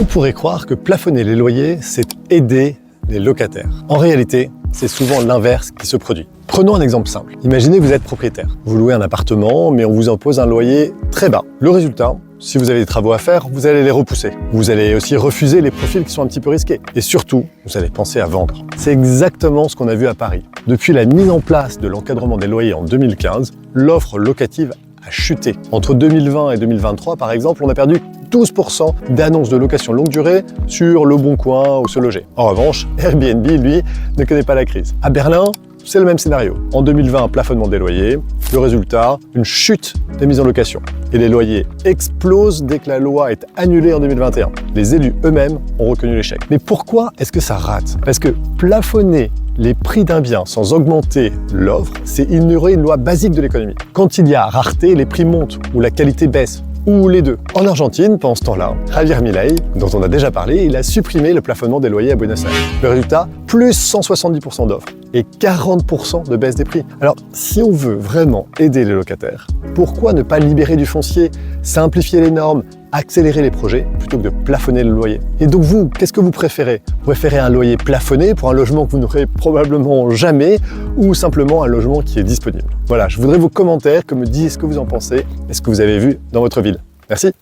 On pourrait croire que plafonner les loyers, c'est aider les locataires. En réalité, c'est souvent l'inverse qui se produit. Prenons un exemple simple. Imaginez que vous êtes propriétaire. Vous louez un appartement, mais on vous impose un loyer très bas. Le résultat, si vous avez des travaux à faire, vous allez les repousser. Vous allez aussi refuser les profils qui sont un petit peu risqués. Et surtout, vous allez penser à vendre. C'est exactement ce qu'on a vu à Paris. Depuis la mise en place de l'encadrement des loyers en 2015, l'offre locative a chuté. Entre 2020 et 2023, par exemple, on a perdu 12% d'annonces de location longue durée sur Le Bon Coin ou Se Loger. En revanche, Airbnb, lui, ne connaît pas la crise. À Berlin, c'est le même scénario. En 2020, un plafonnement des loyers. Le résultat, une chute des mises en location. Et les loyers explosent dès que la loi est annulée en 2021. Les élus eux-mêmes ont reconnu l'échec. Mais pourquoi est-ce que ça rate? Parce que plafonner les prix d'un bien sans augmenter l'offre, c'est ignorer une loi basique de l'économie. Quand il y a rareté, les prix montent ou la qualité baisse, ou les deux. En Argentine, pendant ce temps-là, Javier Milei, dont on a déjà parlé, il a supprimé le plafonnement des loyers à Buenos Aires. Le résultat, plus 170% d'offres et 40% de baisse des prix. Alors, si on veut vraiment aider les locataires, pourquoi ne pas libérer du foncier, simplifier les normes, accélérer les projets plutôt que de plafonner le loyer? Et donc vous, qu'est-ce que vous préférez? Vous préférez un loyer plafonné pour un logement que vous n'aurez probablement jamais ou simplement un logement qui est disponible? Voilà, je voudrais vos commentaires, que me dites ce que vous en pensez et ce que vous avez vu dans votre ville. Merci.